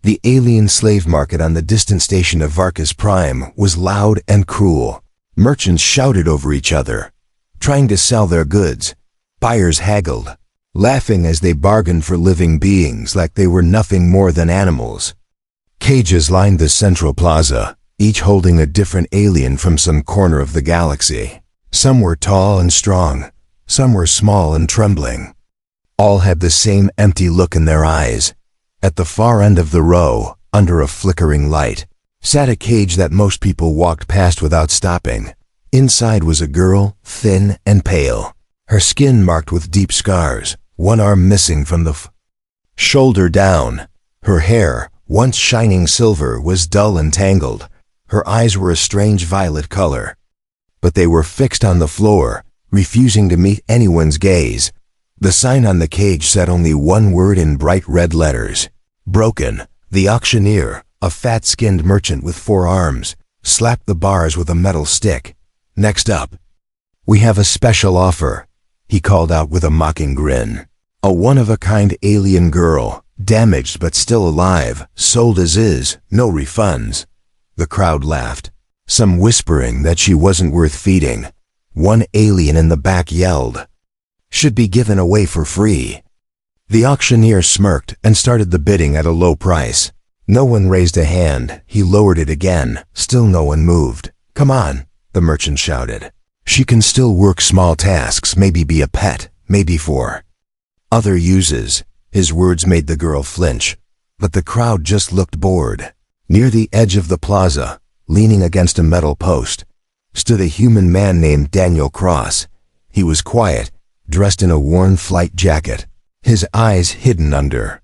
The alien slave market on the distant station of Varkas Prime was loud and cruel. Merchants shouted over each other, trying to sell their goods. Buyers haggled, laughing as they bargained for living beings like they were nothing more than animals. Cages lined the central plaza, each holding a different alien from some corner of the galaxy. Some were tall and strong, some were small and trembling. All had the same empty look in their eyes. At the far end of the row, under a flickering light, sat a cage that most people walked past without stopping. Inside was a girl, thin and pale, her skin marked with deep scars, one arm missing from the shoulder down. Her hair, once shining silver, was dull and tangled. Her eyes were a strange violet color, but they were fixed on the floor, refusing to meet anyone's gaze. The sign on the cage said only one word in bright red letters: broken. The auctioneer, a fat-skinned merchant with 4 arms, slapped the bars with a metal stick. Next up, we have a special offer, he called out with a mocking grin. A one-of-a-kind alien girl, damaged but still alive, sold as is, no refunds. The crowd laughed, some whispering that she wasn't worth feeding. One alien in the back yelled, "Should be given away for free." The auctioneer smirked and started the bidding at a low price. No one raised a hand. He lowered it again. Still no one moved. "Come on," the merchant shouted. "She can still work small tasks, maybe be a pet, maybe for other uses." His words made the girl flinch, but the crowd just looked bored. Near the edge of the plaza, leaning against a metal post, stood a human man named Daniel Cross. He was quiet, dressed in a worn flight jacket, his eyes hidden under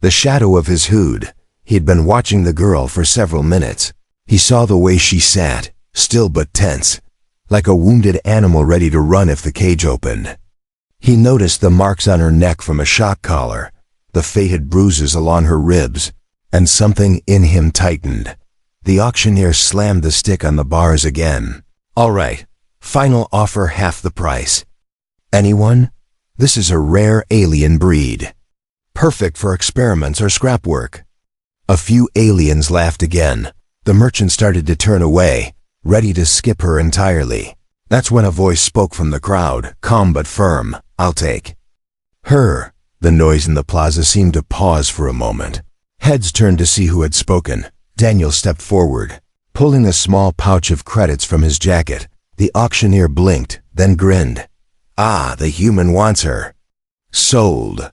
the shadow of his hood. He had been watching the girl for several minutes. He saw the way she sat, still but tense, like a wounded animal ready to run if the cage opened. He noticed the marks on her neck from a shock collar, the faded bruises along her ribs, and something in him tightened. The auctioneer slammed the stick on the bars again. "All right, final offer, half the price. Anyone? This is a rare alien breed, perfect for experiments or scrap work." A few aliens laughed again. The merchant started to turn away, ready to skip her entirely. That's when a voice spoke from the crowd, calm but firm. "I'll take her." The noise in the plaza seemed to pause for a moment. Heads turned to see who had spoken. Daniel stepped forward, pulling a small pouch of credits from his jacket. The auctioneer blinked, then grinned. "Ah, the human wants her. Sold."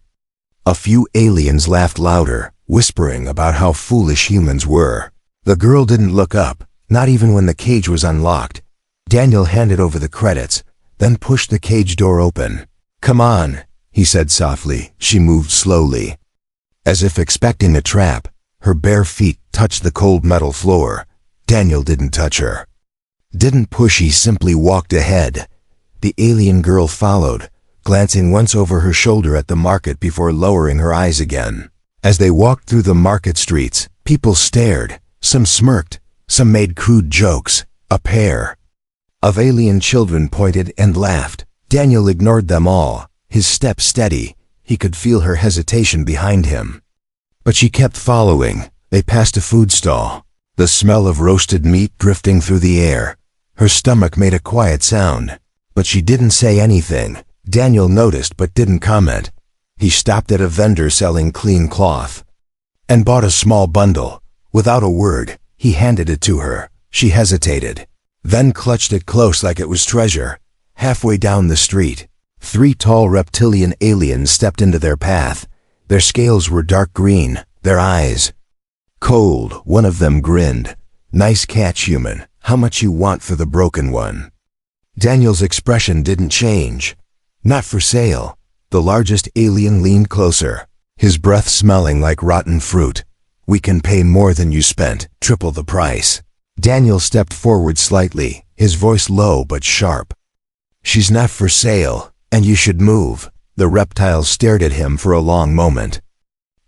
A few aliens laughed louder, whispering about how foolish humans were. The girl didn't look up, not even when the cage was unlocked. Daniel handed over the credits, then pushed the cage door open. "Come on," he said softly. She moved slowly, as if expecting a trap. Her bare feet touched the cold metal floor. Daniel didn't touch her, didn't push, he simply walked ahead. The alien girl followed, glancing once over her shoulder at the market before lowering her eyes again. As they walked through the market streets, people stared. Some smirked, some made crude jokes. A pair of alien children pointed and laughed. Daniel ignored them all, his step steady. He could feel her hesitation behind him. But she kept following. They passed a food stall, the smell of roasted meat drifting through the air. Her stomach made a quiet sound, but she didn't say anything. Daniel noticed but didn't comment. He stopped at a vendor selling clean cloth and bought a small bundle. Without a word, he handed it to her. She hesitated, then clutched it close like it was treasure. Halfway down the street, 3 tall reptilian aliens stepped into their path. Their scales were dark green, their eyes cold. One of them grinned. "Nice catch, human. How much you want for the broken one?" Daniel's expression didn't change. "Not for sale." The largest alien leaned closer, his breath smelling like rotten fruit. "We can pay more than you spent, triple the price." Daniel stepped forward slightly, his voice low but sharp. "She's not for sale, and you should move." The reptiles stared at him for a long moment,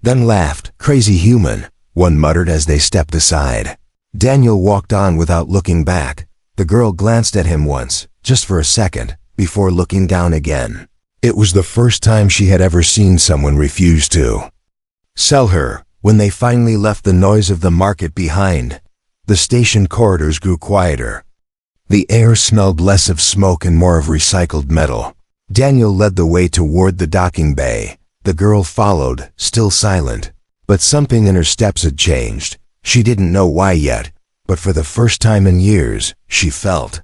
then laughed. "Crazy human," one muttered as they stepped aside. Daniel walked on without looking back. The girl glanced at him once, just for a second, before looking down again. It was the first time she had ever seen someone refuse to sell her. When they finally left the noise of the market behind, the station corridors grew quieter. The air smelled less of smoke and more of recycled metal. Daniel led the way toward the docking bay. The girl followed, still silent. But something in her steps had changed. She didn't know why yet, but for the first time in years, she felt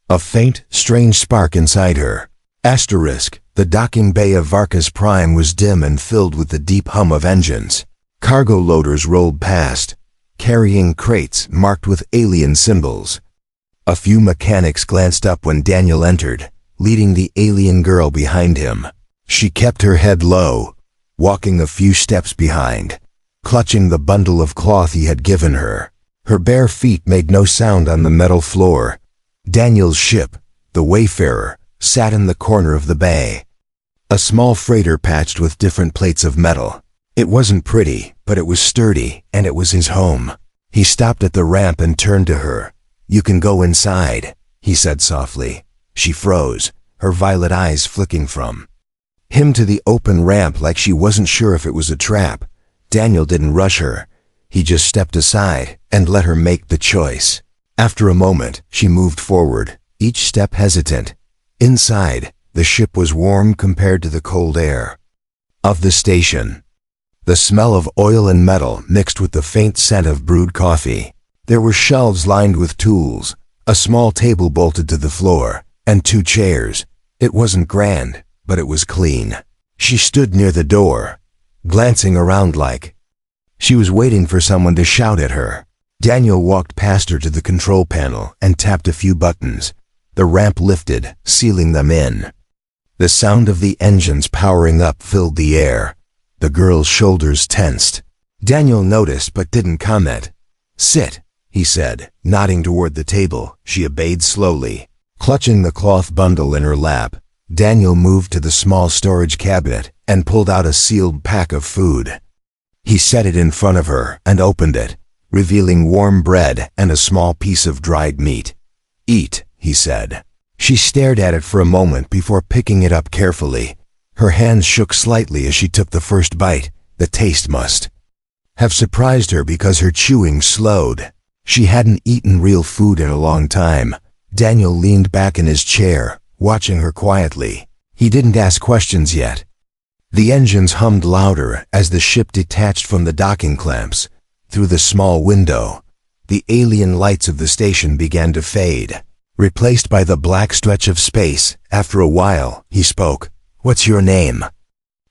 a faint, strange spark inside her. The docking bay of Varka's Prime was dim and filled with the deep hum of engines. Cargo loaders rolled past, carrying crates marked with alien symbols. A few mechanics glanced up when Daniel entered, leading the alien girl behind him. She kept her head low, walking a few steps behind, clutching the bundle of cloth he had given her. Her bare feet made no sound on the metal floor. Daniel's ship, the Wayfarer, sat in the corner of the bay. A small freighter patched with different plates of metal. It wasn't pretty, but it was sturdy, and it was his home. He stopped at the ramp and turned to her. "You can go inside," he said softly. She froze, her violet eyes flicking from him to the open ramp like she wasn't sure if it was a trap. Daniel didn't rush her. He just stepped aside and let her make the choice. After a moment, she moved forward, each step hesitant. Inside, the ship was warm compared to the cold air of the station. The smell of oil and metal mixed with the faint scent of brewed coffee. There were shelves lined with tools, a small table bolted to the floor, and 2 chairs. It wasn't grand, but it was clean. She stood near the door, glancing around like she was waiting for someone to shout at her. Daniel walked past her to the control panel and tapped a few buttons. The ramp lifted, sealing them in. The sound of the engines powering up filled the air. The girl's shoulders tensed. Daniel noticed but didn't comment. "Sit," he said, nodding toward the table. She obeyed slowly. Clutching the cloth bundle in her lap, Daniel moved to the small storage cabinet and pulled out a sealed pack of food. He set it in front of her and opened it, revealing warm bread and a small piece of dried meat. "Eat," he said. She stared at it for a moment before picking it up carefully. Her hands shook slightly as she took the first bite. The taste must have surprised her because her chewing slowed. She hadn't eaten real food in a long time. Daniel leaned back in his chair, watching her quietly. He didn't ask questions yet. The engines hummed louder as the ship detached from the docking clamps. Through the small window, the alien lights of the station began to fade, replaced by the black stretch of space. After a while, he spoke. "What's your name?"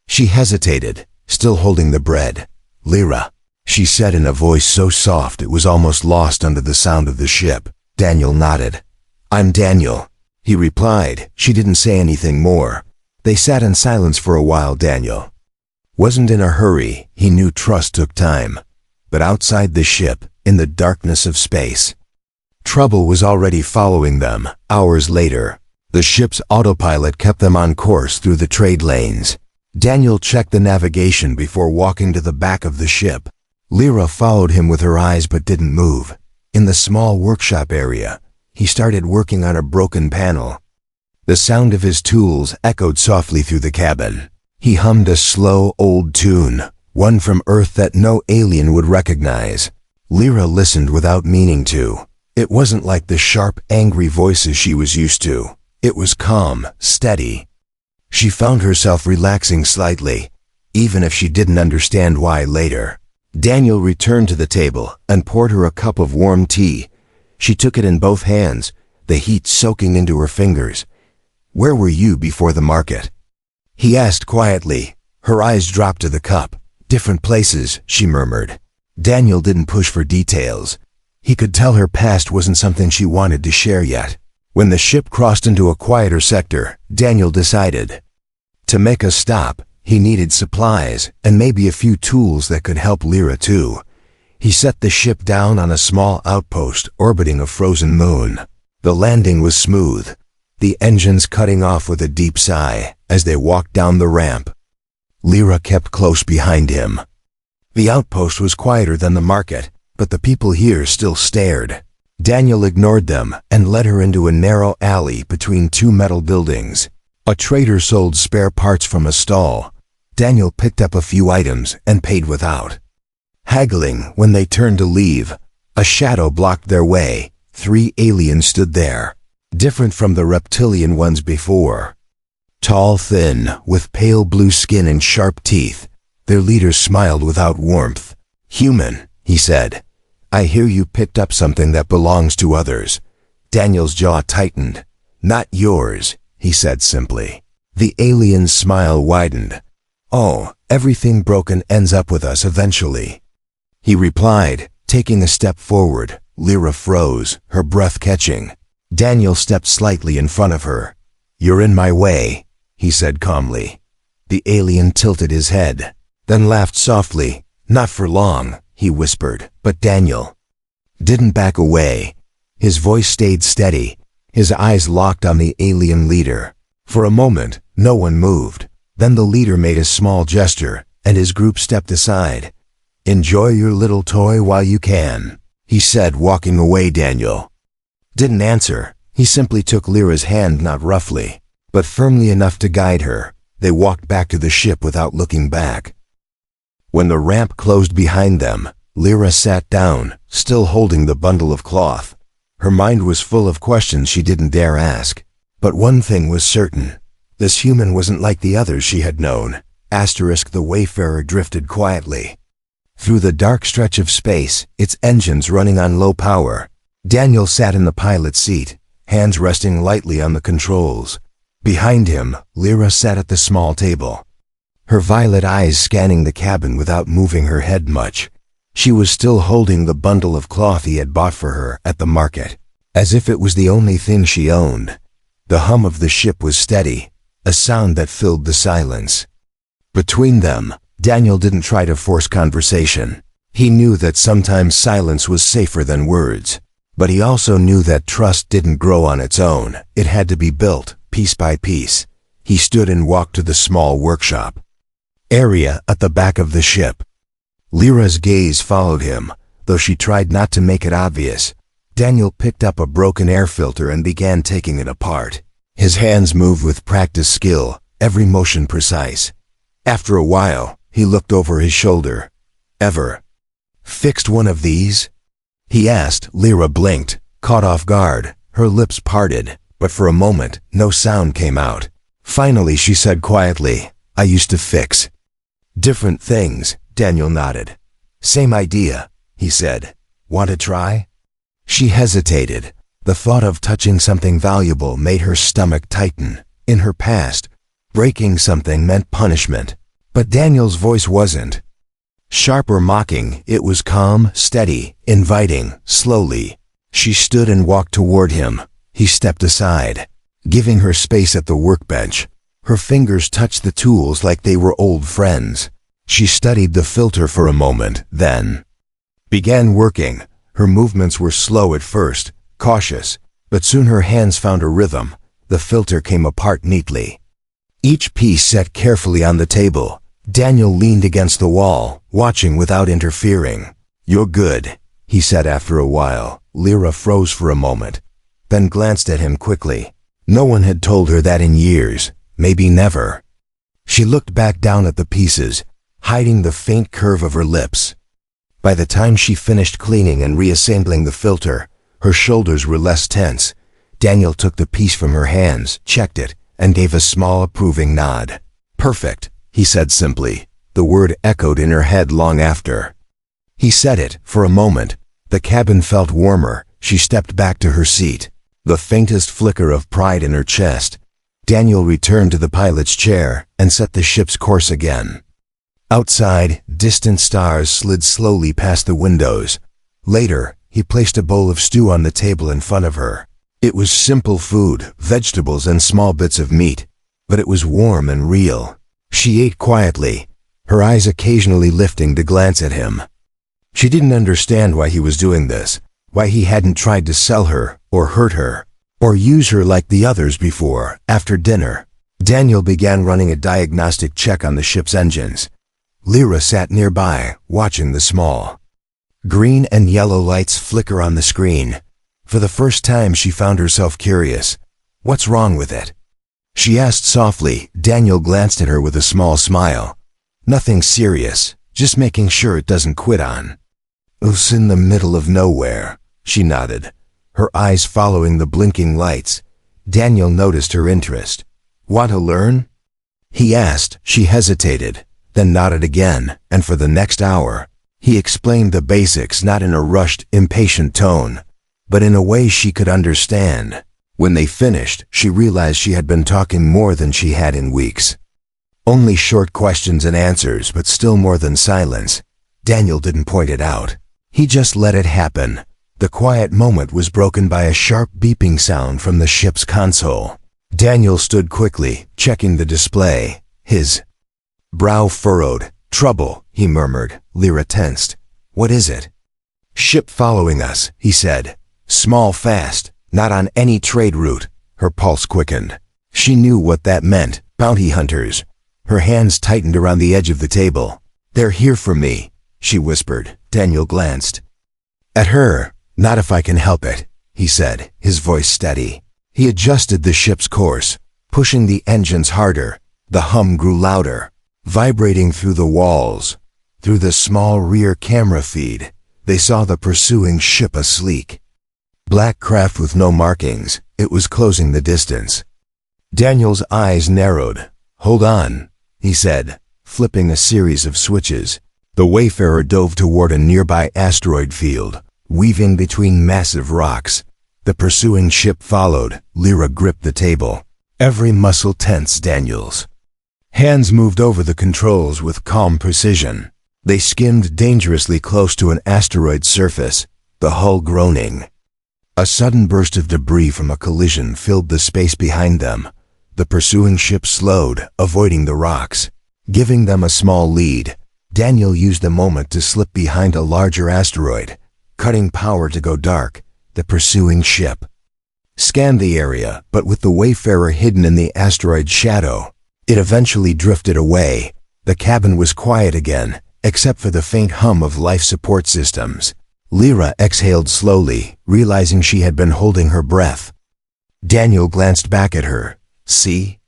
She hesitated, still holding the bread. "Lyra," she said in a voice so soft it was almost lost under the sound of the ship. Daniel nodded. "I'm Daniel," he replied. She didn't say anything more. They sat in silence for a while. Daniel wasn't in a hurry. He knew trust took time. But outside the ship, in the darkness of space, trouble was already following them. Hours later, the ship's autopilot kept them on course through the trade lanes. Daniel checked the navigation before walking to the back of the ship. Lyra followed him with her eyes but didn't move. In the small workshop area, he started working on a broken panel. The sound of his tools echoed softly through the cabin. He hummed a slow, old tune, one from Earth that no alien would recognize. Lyra listened without meaning to. It wasn't like the sharp, angry voices she was used to. It was calm, steady. She found herself relaxing slightly, even if she didn't understand why later. Daniel returned to the table and poured her a cup of warm tea. She took it in both hands, the heat soaking into her fingers. "Where were you before the market?" he asked quietly. Her eyes dropped to the cup. "Different places," she murmured. Daniel didn't push for details. He could tell her past wasn't something she wanted to share yet. When the ship crossed into a quieter sector, Daniel decided to make a stop. He needed supplies and maybe a few tools that could help Lyra too. He set the ship down on a small outpost orbiting a frozen moon. The landing was smooth, the engines cutting off with a deep sigh as they walked down the ramp. Lyra kept close behind him. The outpost was quieter than the market, but the people here still stared. Daniel ignored them and led her into a narrow alley between 2 metal buildings. A trader sold spare parts from a stall. Daniel picked up a few items and paid without Haggling when they turned to leave, a shadow blocked their way. 3 aliens stood there, different from the reptilian ones before. Tall, thin, with pale blue skin and sharp teeth, their leader smiled without warmth. "Human," he said, "I hear you picked up something that belongs to others." Daniel's jaw tightened. "Not yours," he said simply. The alien's smile widened. "Oh, everything broken ends up with us eventually," he replied, taking a step forward. Lyra froze, her breath catching. Daniel stepped slightly in front of her. "You're in my way," he said calmly. The alien tilted his head, then laughed softly. "Not for long," he whispered, but Daniel didn't back away. His voice stayed steady, his eyes locked on the alien leader. For a moment, no one moved. Then the leader made a small gesture, and his group stepped aside. "Enjoy your little toy while you can," he said, walking away. Daniel didn't answer. He simply took Lyra's hand, not roughly, but firmly enough to guide her. They walked back to the ship without looking back. When the ramp closed behind them, Lyra sat down, still holding the bundle of cloth. Her mind was full of questions she didn't dare ask. But one thing was certain. This human wasn't like the others she had known. The Wayfarer drifted quietly through the dark stretch of space, its engines running on low power. Daniel sat in the pilot's seat, hands resting lightly on the controls. Behind him, Lyra sat at the small table, her violet eyes scanning the cabin without moving her head much. She was still holding the bundle of cloth he had bought for her at the market, as if it was the only thing she owned. The hum of the ship was steady, a sound that filled the silence. Between them, Daniel didn't try to force conversation. He knew that sometimes silence was safer than words. But he also knew that trust didn't grow on its own. It had to be built, piece by piece. He stood and walked to the small workshop area at the back of the ship. Lyra's gaze followed him, though she tried not to make it obvious. Daniel picked up a broken air filter and began taking it apart. His hands moved with practiced skill, every motion precise. After a while, he looked over his shoulder. "Ever fixed one of these?" he asked. Lyra blinked, caught off guard. Her lips parted, but for a moment, no sound came out. Finally, she said quietly, "I used to fix different things." Daniel nodded. "Same idea," he said. "Want to try?" She hesitated. The thought of touching something valuable made her stomach tighten. In her past, breaking something meant punishment. But Daniel's voice wasn't sharp or mocking. It was calm, steady, inviting. Slowly, she stood and walked toward him. He stepped aside, giving her space at the workbench. Her fingers touched the tools like they were old friends. She studied the filter for a moment, then began working. Her movements were slow at first, cautious, but soon her hands found a rhythm. The filter came apart neatly, each piece set carefully on the table. Daniel leaned against the wall, watching without interfering. "You're good," he said after a while. Lyra froze for a moment, then glanced at him quickly. No one had told her that in years, maybe never. She looked back down at the pieces, hiding the faint curve of her lips. By the time she finished cleaning and reassembling the filter, her shoulders were less tense. Daniel took the piece from her hands, checked it, and gave a small approving nod. "Perfect," he said simply. The word echoed in her head long after he said it. For a moment, the cabin felt warmer. She stepped back to her seat, the faintest flicker of pride in her chest. Daniel returned to the pilot's chair and set the ship's course again. Outside, distant stars slid slowly past the windows. Later, he placed a bowl of stew on the table in front of her. It was simple food, vegetables and small bits of meat, but it was warm and real. She ate quietly, her eyes occasionally lifting to glance at him. She didn't understand why he was doing this, why he hadn't tried to sell her, or hurt her, or use her like the others before. After dinner, Daniel began running a diagnostic check on the ship's engines. Lyra sat nearby, watching the small green and yellow lights flicker on the screen. For the first time, she found herself curious. "What's wrong with it?" she asked softly. Daniel glanced at her with a small smile. "Nothing serious, Just making sure it doesn't quit on. It's in the middle of nowhere, she nodded, her eyes following the blinking lights. Daniel noticed her interest. Want to learn? He asked. She hesitated, then nodded again, and for the next hour, he explained the basics, not in a rushed, impatient tone, but in a way she could understand. When they finished, she realized she had been talking more than she had in weeks. Only short questions and answers, but still more than silence. Daniel didn't point it out. He just let it happen. The quiet moment was broken by a sharp beeping sound from the ship's console. Daniel stood quickly, checking the display. His brow furrowed. Trouble, he murmured. Lyra tensed. What is it? Ship following us, he said. Small, fast, not on any trade route. Her pulse quickened. She knew what that meant. Bounty hunters. Her hands tightened around the edge of the table. They're here for me, she whispered. Daniel glanced at her. Not if I can help it, he said, his voice steady. He adjusted the ship's course, pushing the engines harder. The hum grew louder, vibrating through the walls. Through the small rear camera feed, they saw the pursuing ship, a sleek black craft with no markings. It was closing the distance. Daniel's eyes narrowed. Hold on, he said, flipping a series of switches. The Wayfarer dove toward a nearby asteroid field, weaving between massive rocks. The pursuing ship followed. Lyra gripped the table, every muscle tense. Daniel's hands moved over the controls with calm precision. They skimmed dangerously close to an asteroid surface, the hull groaning. A sudden burst of debris from a collision filled the space behind them. The pursuing ship slowed, avoiding the rocks, giving them a small lead. Daniel used the moment to slip behind a larger asteroid, cutting power to go dark. The pursuing ship scanned the area, but with the Wayfarer hidden in the asteroid's shadow, it eventually drifted away. The cabin was quiet again, except for the faint hum of life support systems. Lyra exhaled slowly, realizing she had been holding her breath. Daniel glanced back at her. See?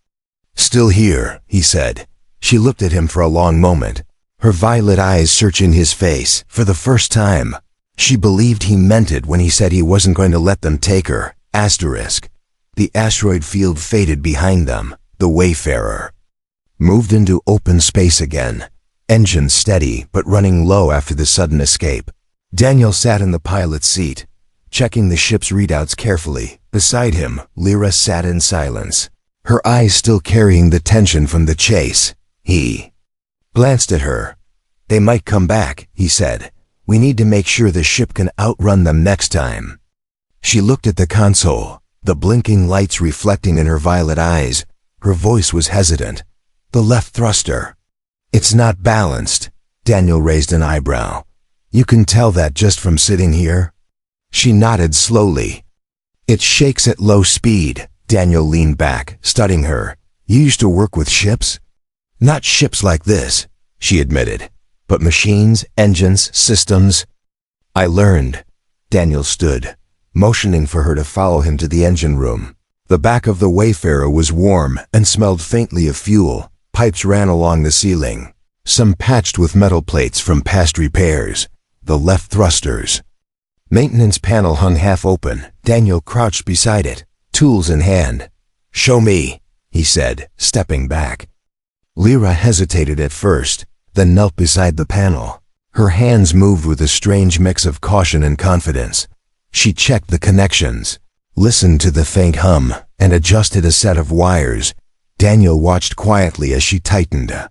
Still here, he said. She looked at him for a long moment, her violet eyes searching his face. For the first time, she believed he meant it when he said he wasn't going to let them take her. Asterisk. The asteroid field faded behind them. The Wayfarer moved into open space again, engines steady but running low after the sudden escape. Daniel sat in the pilot's seat, checking the ship's readouts carefully. Beside him, Lyra sat in silence, her eyes still carrying the tension from the chase. He glanced at her. They might come back, he said. We need to make sure the ship can outrun them next time. She looked at the console, the blinking lights reflecting in her violet eyes. Her voice was hesitant. The left thruster. It's not balanced. Daniel raised an eyebrow. You can tell that just from sitting here? She nodded slowly. It shakes at low speed. Daniel leaned back, studying her. You used to work with ships? Not ships like this, she admitted, but machines, engines, systems. I learned. Daniel stood, motioning for her to follow him to the engine room. The back of the Wayfarer was warm and smelled faintly of fuel. Pipes ran along the ceiling, some patched with metal plates from past repairs. The left thrusters maintenance panel hung half open. Daniel crouched beside it, tools in hand. Show me, he said, stepping back. Lyra hesitated at first, then knelt beside the panel. Her hands moved with a strange mix of caution and confidence. She checked the connections, listened to the faint hum, and adjusted a set of wires. Daniel watched quietly as she tightened a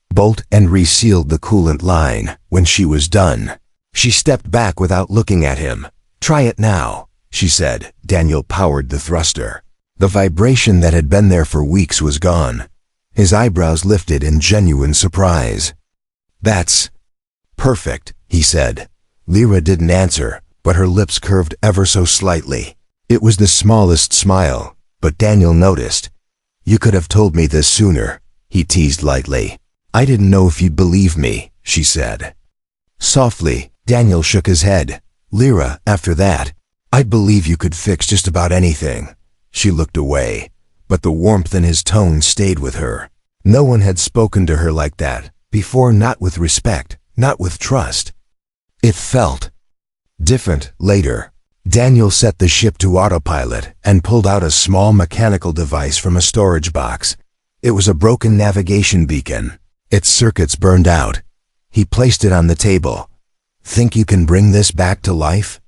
bolt and resealed the coolant line. When she was done, she stepped back without looking at him. Try it now, she said. Daniel powered the thruster. The vibration that had been there for weeks was gone. His eyebrows lifted in genuine surprise. That's perfect, he said. Lyra didn't answer, but her lips curved ever so slightly. It was the smallest smile, but Daniel noticed. You could have told me this sooner, he teased lightly. I didn't know if you'd believe me, she said. Softly, Daniel shook his head. Lyra, after that, I'd believe you could fix just about anything. She looked away, but the warmth in his tone stayed with her. No one had spoken to her like that, Before, not with respect, not with trust. It felt different. Later, Daniel set the ship to autopilot and pulled out a small mechanical device from a storage box. It was a broken navigation beacon. Its circuits burned out. He placed it on the table. "Think you can bring this back to life?"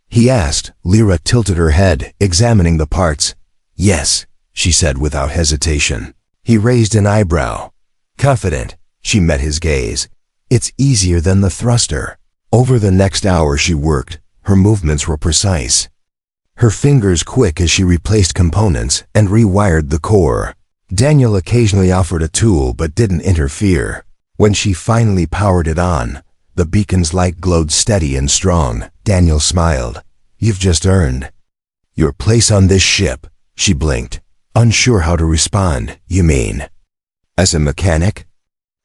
he asked. Lyra tilted her head, examining the parts. "Yes," she said without hesitation. He raised an eyebrow. Confident, she met his gaze. "It's easier than the thruster." Over the next hour she worked. Her movements were precise, her fingers quick as she replaced components and rewired the core. Daniel occasionally offered a tool but didn't interfere. When she finally powered it on, the beacon's light glowed steady and strong. Daniel smiled. "You've just earned your place on this ship." She blinked, unsure how to respond. "You mean, as a mechanic?"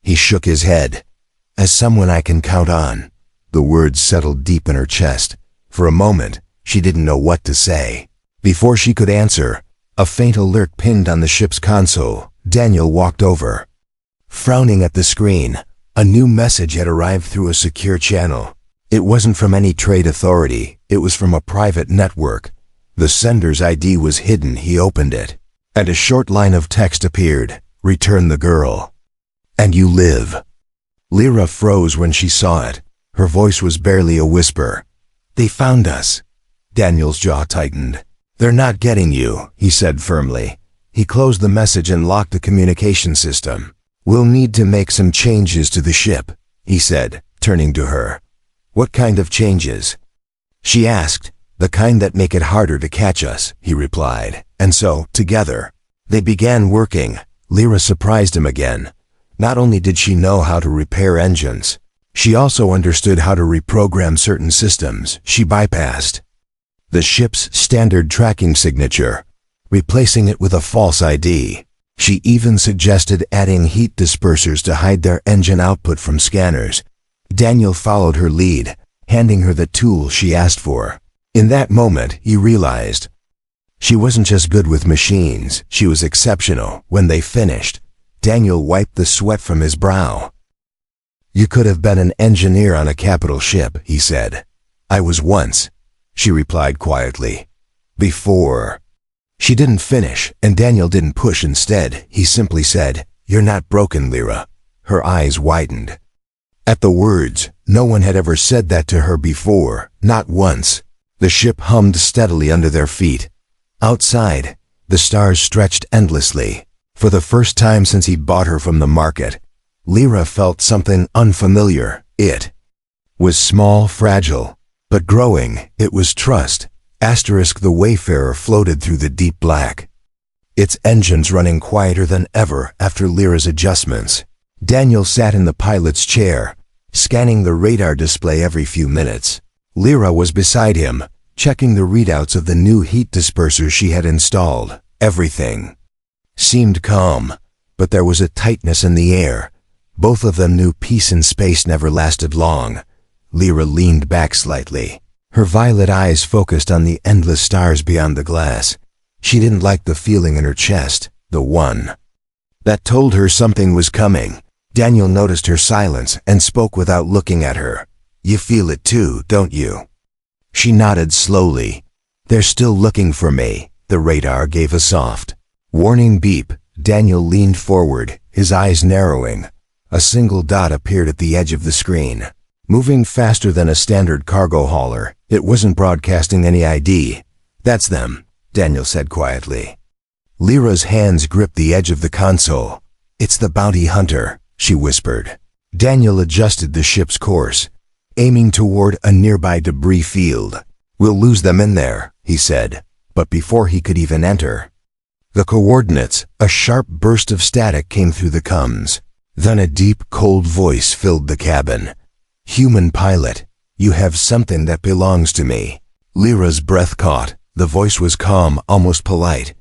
He shook his head. "As someone I can count on." The words settled deep in her chest. For a moment, she didn't know what to say. Before she could answer, a faint alert pinged on the ship's console. Daniel walked over. Frowning at the screen, a new message had arrived through a secure channel. It wasn't from any trade authority, it was from a private network. The sender's ID was hidden. He opened it, and a short line of text appeared. "Return the girl. And you live." Lyra froze when she saw it. Her voice was barely a whisper. "They found us." Daniel's jaw tightened. "They're not getting you," he said firmly. He closed the message and locked the communication system. "We'll need to make some changes to the ship," he said, turning to her. "What kind of changes?" she asked. "The kind that make it harder to catch us," he replied. And so, together, they began working. Lyra surprised him again. Not only did she know how to repair engines, she also understood how to reprogram certain systems. She bypassed the ship's standard tracking signature, replacing it with a false ID. She even suggested adding heat dispersers to hide their engine output from scanners. Daniel followed her lead, handing her the tool she asked for. In that moment, he realized she wasn't just good with machines, she was exceptional. When they finished, Daniel wiped the sweat from his brow. "You could have been an engineer on a capital ship," he said. "I was once," she replied quietly. "Before." She didn't finish, and Daniel didn't push. Instead, he simply said, "You're not broken, Lyra." Her eyes widened. At the words, no one had ever said that to her before, not once. The ship hummed steadily under their feet. Outside, the stars stretched endlessly. For the first time since he bought her from the market, Lyra felt something unfamiliar. It was small, fragile, but growing. It was trust. The Wayfarer floated through the deep black, its engines running quieter than ever after Lyra's adjustments. Daniel sat in the pilot's chair, scanning the radar display every few minutes. Lyra was beside him, checking the readouts of the new heat dispersers she had installed. Everything seemed calm, but there was a tightness in the air. Both of them knew peace in space never lasted long. Lyra leaned back slightly, her violet eyes focused on the endless stars beyond the glass. She didn't like the feeling in her chest, the one that told her something was coming. Daniel noticed her silence and spoke without looking at her. "You feel it too, don't you?" She nodded slowly. "They're still looking for me." The radar gave a soft warning beep. Daniel leaned forward, his eyes narrowing. A single dot appeared at the edge of the screen, moving faster than a standard cargo hauler. It wasn't broadcasting any ID. "That's them," Daniel said quietly. Lyra's hands gripped the edge of the console. "It's the bounty hunter," she whispered. Daniel adjusted the ship's course, aiming toward a nearby debris field. "We'll lose them in there," he said. But before he could even enter the coordinates, a sharp burst of static came through the comms. Then a deep, cold voice filled the cabin. "Human pilot, you have something that belongs to me." Lyra's breath caught. The voice was calm, almost polite,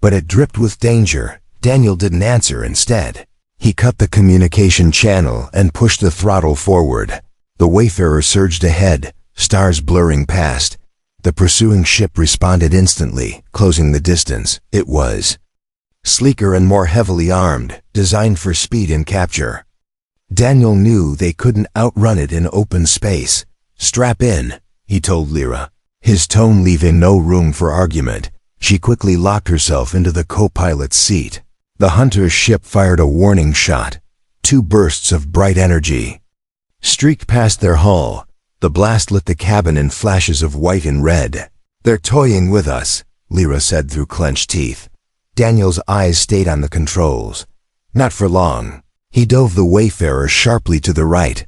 but it dripped with danger. Daniel didn't answer. Instead, he cut the communication channel and pushed the throttle forward. The Wayfarer surged ahead, stars blurring past. The pursuing ship responded instantly, closing the distance. It was sleeker and more heavily armed, designed for speed and capture. Daniel knew they couldn't outrun it in open space. "Strap in," he told Lyra, his tone leaving no room for argument. She quickly locked herself into the co-pilot's seat. The hunter's ship fired a warning shot. 2 bursts of bright energy streaked past their hull. The blast lit the cabin in flashes of white and red. "They're toying with us," Lyra said through clenched teeth. Daniel's eyes stayed on the controls. Not for long. He dove the Wayfarer sharply to the right,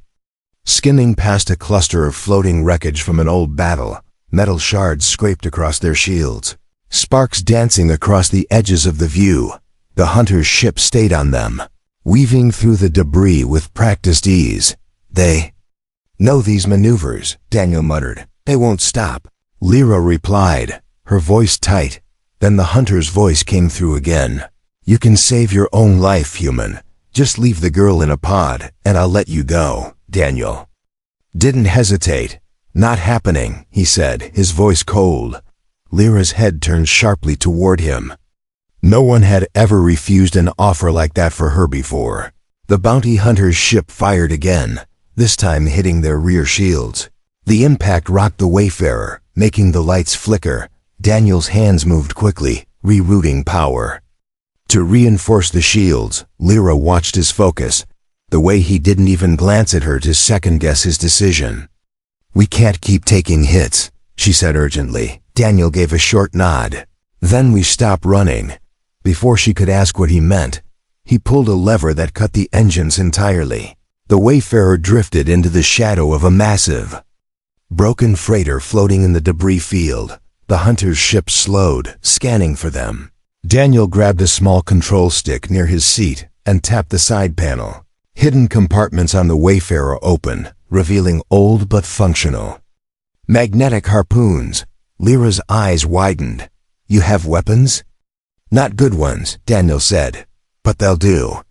skimming past a cluster of floating wreckage from an old battle. Metal shards scraped across their shields, sparks dancing across the edges of the view. The hunter's ship stayed on them, weaving through the debris with practiced ease. "They know these maneuvers," Daniel muttered. "They won't stop." Lyra replied, her voice tight. Then the hunter's voice came through again. "You can save your own life, human. Just leave the girl in a pod, and I'll let you go." Daniel didn't hesitate. "Not happening," he said, his voice cold. Lyra's head turned sharply toward him. No one had ever refused an offer like that for her before. The bounty hunter's ship fired again, this time hitting their rear shields. The impact rocked the Wayfarer, making the lights flicker. Daniel's hands moved quickly, rerouting power. To reinforce the shields, Lyra watched his focus, the way he didn't even glance at her to second-guess his decision. "We can't keep taking hits," she said urgently. Daniel gave a short nod. "Then we stop running." Before she could ask what he meant, he pulled a lever that cut the engines entirely. The Wayfarer drifted into the shadow of a massive, broken freighter floating in the debris field. The hunter's ship slowed, scanning for them. Daniel grabbed a small control stick near his seat and tapped the side panel. Hidden compartments on the Wayfarer opened, revealing old but functional magnetic harpoons. Lyra's eyes widened. "You have weapons?" "Not good ones," Daniel said, "but they'll do."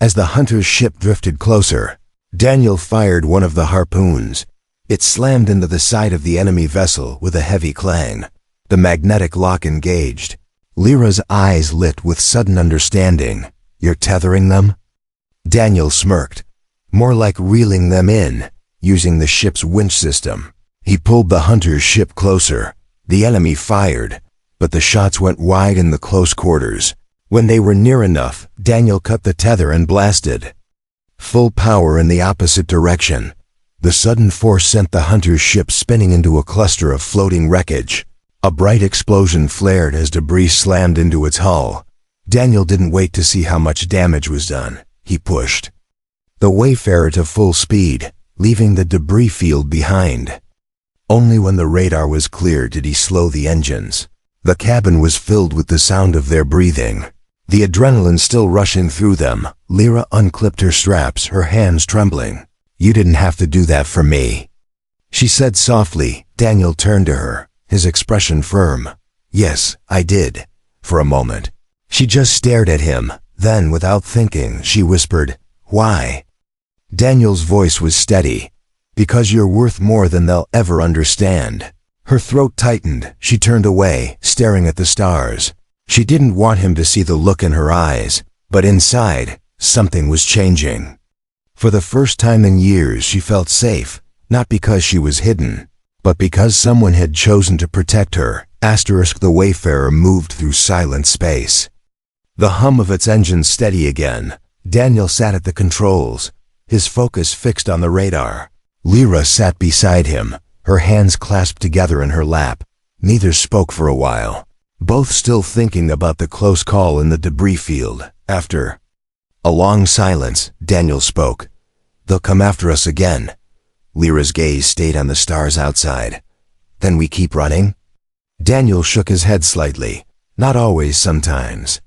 As the hunter's ship drifted closer, Daniel fired one of the harpoons. It slammed into the side of the enemy vessel with a heavy clang. The magnetic lock engaged. Lyra's eyes lit with sudden understanding. "You're tethering them?" Daniel smirked. "More like reeling them in, using the ship's winch system." He pulled the hunter's ship closer. The enemy fired, but the shots went wide in the close quarters. When they were near enough, Daniel cut the tether and blasted full power in the opposite direction. The sudden force sent the hunter's ship spinning into a cluster of floating wreckage. A bright explosion flared as debris slammed into its hull. Daniel didn't wait to see how much damage was done. He pushed the Wayfarer to full speed, leaving the debris field behind. Only when the radar was clear did he slow the engines. The cabin was filled with the sound of their breathing, the adrenaline still rushing through them. Lyra unclipped her straps, her hands trembling. "You didn't have to do that for me," she said softly. Daniel turned to her, his expression firm. "Yes, I did." For a moment, she just stared at him. Then, without thinking, she whispered, "Why?" Daniel's voice was steady. "Because you're worth more than they'll ever understand." Her throat tightened. She turned away, staring at the stars. She didn't want him to see the look in her eyes, but inside, something was changing. For the first time in years, she felt safe, not because she was hidden, but because someone had chosen to protect her. The Wayfarer moved through silent space, the hum of its engines steady again. Daniel sat at the controls, his focus fixed on the radar. Lyra sat beside him, her hands clasped together in her lap. Neither spoke for a while, both still thinking about the close call in the debris field. After a long silence, Daniel spoke. "They'll come after us again." Lyra's gaze stayed on the stars outside. "Then we keep running?" Daniel shook his head slightly. "Not always, sometimes.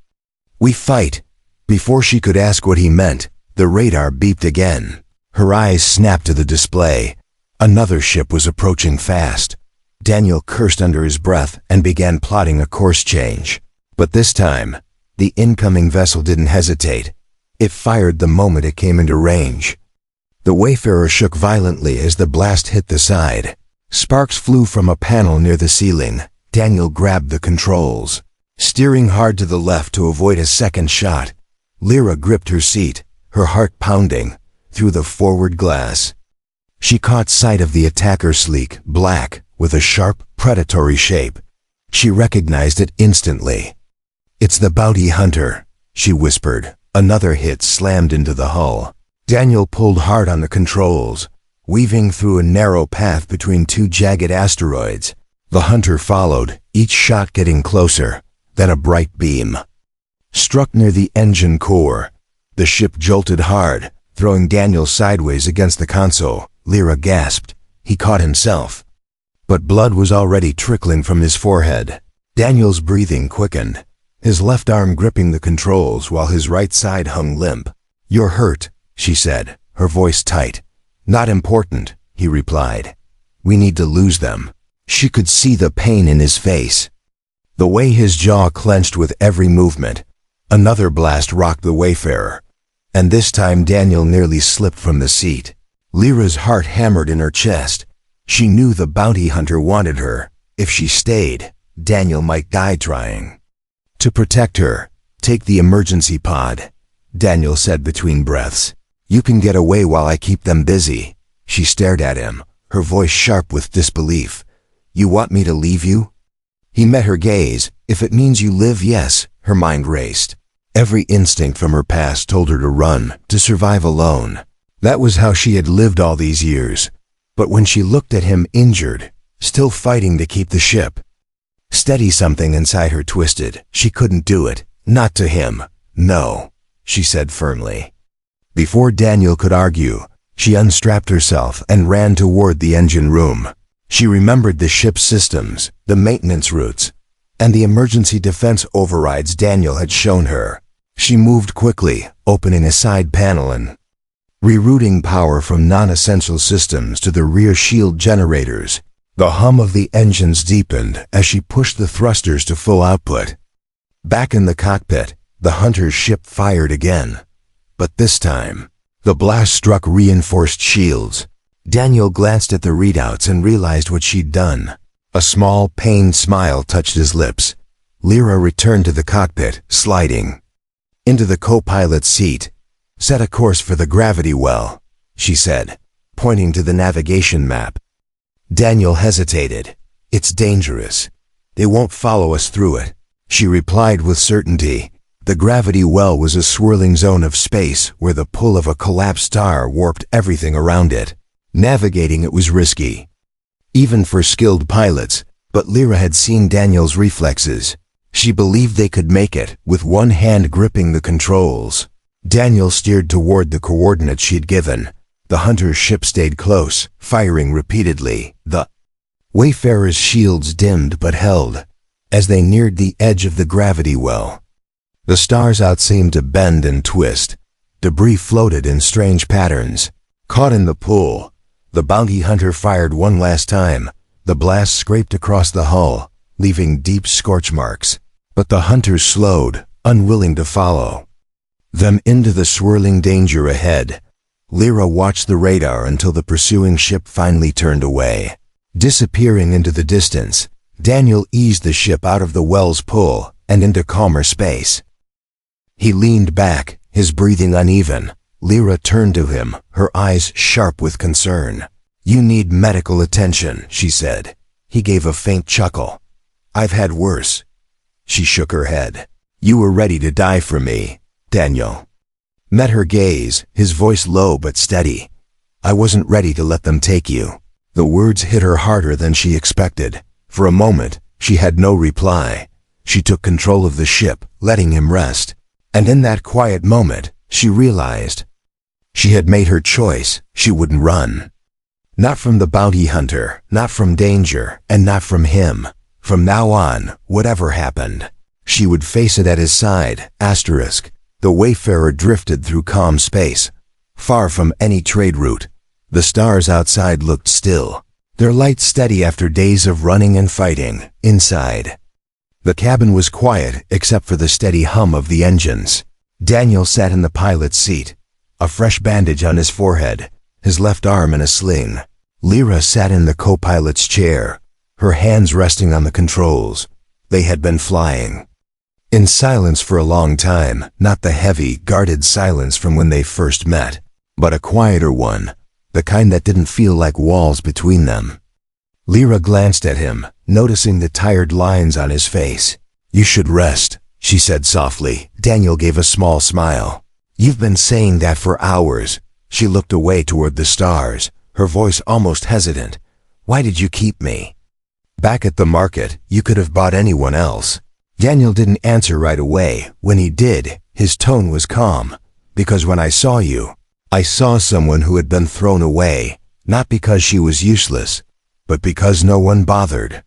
We fight." Before she could ask what he meant, the radar beeped again. Her eyes snapped to the display. Another ship was approaching fast. Daniel cursed under his breath and began plotting a course change. But this time, the incoming vessel didn't hesitate. It fired the moment it came into range. The Wayfarer shook violently as the blast hit the side. Sparks flew from a panel near the ceiling. Daniel grabbed the controls, steering hard to the left to avoid a second shot. Lyra gripped her seat, her heart pounding. through the forward glass. She caught sight of the attacker, sleek, black, with a sharp, predatory shape. She recognized it instantly. "It's the bounty hunter," she whispered. Another hit slammed into the hull. Daniel pulled hard on the controls, weaving through a narrow path between two jagged asteroids. The hunter followed, each shot getting closer. Then a bright beam struck near the engine core. The ship jolted hard, throwing Daniel sideways against the console. Lyra gasped. He caught himself, but blood was already trickling from his forehead. Daniel's breathing quickened, his left arm gripping the controls while his right side hung limp. "You're hurt," she said, her voice tight. "Not important," he replied. "We need to lose them." She could see the pain in his face, the way his jaw clenched with every movement. Another blast rocked the Wayfarer, and this time Daniel nearly slipped from the seat. Lyra's heart hammered in her chest. She knew the bounty hunter wanted her. If she stayed, Daniel might die trying. "To protect her, take the emergency pod," Daniel said between breaths. "You can get away while I keep them busy." She stared at him, her voice sharp with disbelief. "You want me to leave you?" He met her gaze. "If it means you live, yes." Her mind raced. Every instinct from her past told her to run, to survive alone. That was how she had lived all these years. But when she looked at him injured, still fighting to keep the ship steady, something inside her twisted. She couldn't do it. Not to him. "No," she said firmly. Before Daniel could argue, she unstrapped herself and ran toward the engine room. She remembered the ship's systems, the maintenance routes, and the emergency defense overrides Daniel had shown her. She moved quickly, opening a side panel and rerouting power from non-essential systems to the rear shield generators. The hum of the engines deepened as she pushed the thrusters to full output. Back in the cockpit, the hunter's ship fired again. But this time, the blast struck reinforced shields. Daniel glanced at the readouts and realized what she'd done. A small, pained smile touched his lips. Lyra returned to the cockpit, sliding into the co-pilot's seat. "Set a course for the gravity well," she said, pointing to the navigation map. Daniel hesitated. "It's dangerous. They won't follow us through it," she replied with certainty. The gravity well was a swirling zone of space where the pull of a collapsed star warped everything around it. Navigating it was risky, even for skilled pilots, but Lyra had seen Daniel's reflexes. She believed they could make it, with one hand gripping the controls. Daniel steered toward the coordinates she'd given. The hunter's ship stayed close, firing repeatedly. The Wayfarer's shields dimmed but held as they neared the edge of the gravity well. The stars out seemed to bend and twist. Debris floated in strange patterns. Caught in the pull, the bounty hunter fired one last time. The blast scraped across the hull, leaving deep scorch marks. But the hunter slowed, unwilling to follow them into the swirling danger ahead. Lyra watched the radar until the pursuing ship finally turned away. Disappearing into the distance, Daniel eased the ship out of the well's pull and into calmer space. He leaned back, his breathing uneven. Lyra turned to him, her eyes sharp with concern. "You need medical attention," she said. He gave a faint chuckle. "I've had worse." She shook her head. "You were ready to die for me." Daniel met her gaze, his voice low but steady. "I wasn't ready to let them take you." The words hit her harder than she expected. For a moment, she had no reply. She took control of the ship, letting him rest. And in that quiet moment, she realized she had made her choice. She wouldn't run. Not from the bounty hunter, not from danger, and not from him. From now on, whatever happened, she would face it at his side. The Wayfarer drifted through calm space, far from any trade route. The stars outside looked still, their light steady after days of running and fighting. Inside, the cabin was quiet except for the steady hum of the engines. Daniel sat in the pilot's seat, a fresh bandage on his forehead, his left arm in a sling. Lyra sat in the co-pilot's chair, her hands resting on the controls. They had been flying in silence for a long time, not the heavy, guarded silence from when they first met. but a quieter one, the kind that didn't feel like walls between them. Lyra glanced at him, noticing the tired lines on his face. "You should rest," she said softly. Daniel gave a small smile. "You've been saying that for hours." She looked away toward the stars, her voice almost hesitant. "Why did you keep me?" "Back at the market, you could have bought anyone else." Daniel didn't answer right away. When he did, his tone was calm. "Because when I saw you, I saw someone who had been thrown away, not because she was useless, but because no one bothered.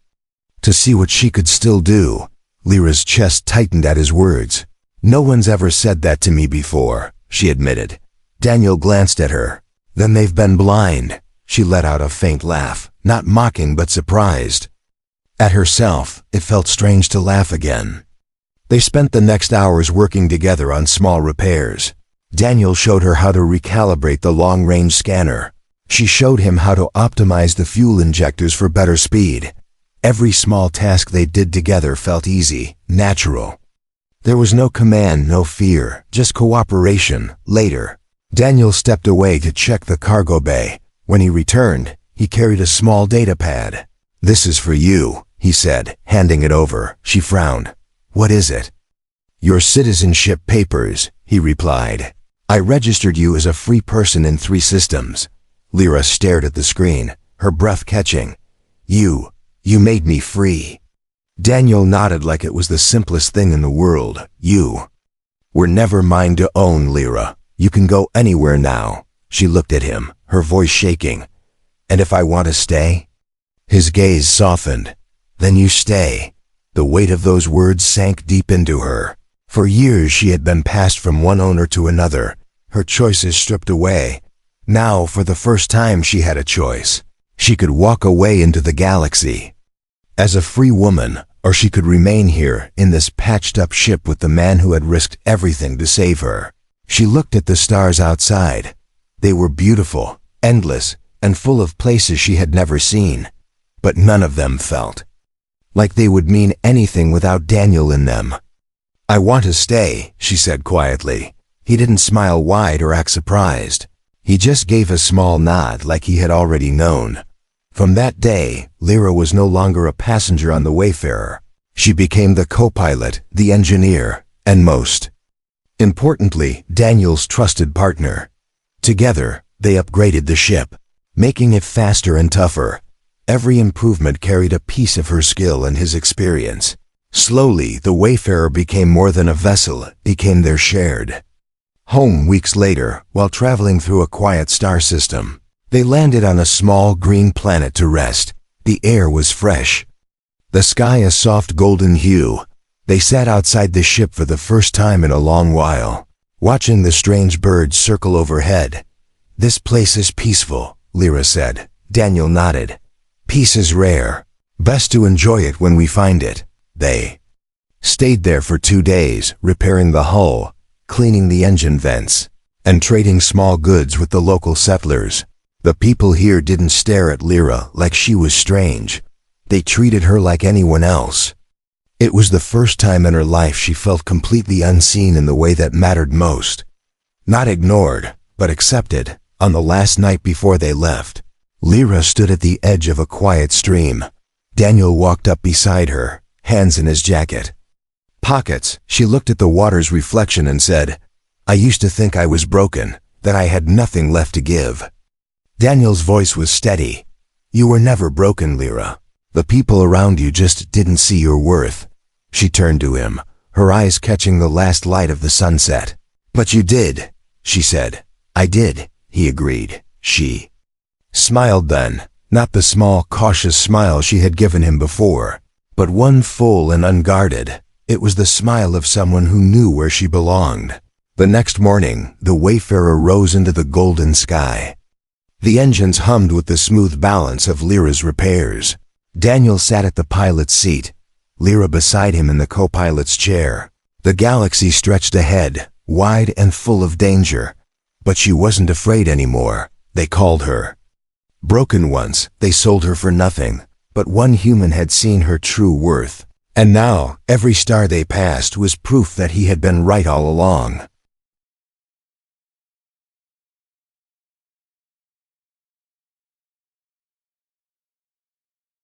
To see what she could still do." Lyra's chest tightened at his words. "No one's ever said that to me before," she admitted. Daniel glanced at her. "Then they've been blind." She let out a faint laugh, not mocking but surprised. At herself, it felt strange to laugh again. They spent the next hours working together on small repairs. Daniel showed her how to recalibrate the long-range scanner. She showed him how to optimize the fuel injectors for better speed. Every small task they did together felt easy, natural. There was no command, no fear, just cooperation. Later, Daniel stepped away to check the cargo bay. When he returned, he carried a small data pad. "This is for you," he said, handing it over. She frowned. "What is it?" "Your citizenship papers," he replied. "I registered you as a free person in 3 systems." Lyra stared at the screen, her breath catching. You made me free." Daniel nodded like it was the simplest thing in the world. "You were never mine to own, Lyra. You can go anywhere now." She looked at him, her voice shaking. "And if I want to stay?" His gaze softened. "Then you stay." The weight of those words sank deep into her. For years she had been passed from one owner to another, her choices stripped away. Now, for the first time, she had a choice. She could walk away into the galaxy as a free woman, or she could remain here in this patched-up ship with the man who had risked everything to save her. She looked at the stars outside. They were beautiful, endless, and full of places she had never seen. But none of them felt like they would mean anything without Daniel in them. "I want to stay," she said quietly. He didn't smile wide or act surprised. He just gave a small nod like he had already known. From that day, Lyra was no longer a passenger on the Wayfarer. She became the co-pilot, the engineer, and most importantly, Daniel's trusted partner. Together, they upgraded the ship, making it faster and tougher. Every improvement carried a piece of her skill and his experience. Slowly, the Wayfarer became more than a vessel, it became their shared home. Weeks later, while traveling through a quiet star system, they landed on a small green planet to rest. The air was fresh, the sky a soft golden hue. They sat outside the ship for the first time in a long while, watching the strange birds circle overhead. "This place is peaceful," Lyra said. Daniel nodded. "Peace is rare. Best to enjoy it when we find it." They stayed there for 2 days, repairing the hull, cleaning the engine vents, and trading small goods with the local settlers. The people here didn't stare at Lyra like she was strange. They treated her like anyone else. It was the first time in her life she felt completely unseen in the way that mattered most. Not ignored, but accepted. On the last night before they left, Lyra stood at the edge of a quiet stream. Daniel walked up beside her, hands in his jacket pockets. She looked at the water's reflection and said, "I used to think I was broken, that I had nothing left to give." Daniel's voice was steady. "You were never broken, Lyra. The people around you just didn't see your worth." She turned to him, her eyes catching the last light of the sunset. "But you did," she said. "I did," he agreed. She smiled then, not the small, cautious smile she had given him before, but one full and unguarded. It was the smile of someone who knew where she belonged. The next morning, the Wayfarer rose into the golden sky. The engines hummed with the smooth balance of Lyra's repairs. Daniel sat at the pilot's seat, Lyra beside him in the co-pilot's chair. The galaxy stretched ahead, wide and full of danger. But she wasn't afraid anymore. They called her broken once, they sold her for nothing. But one human had seen her true worth. And now, every star they passed was proof that he had been right all along.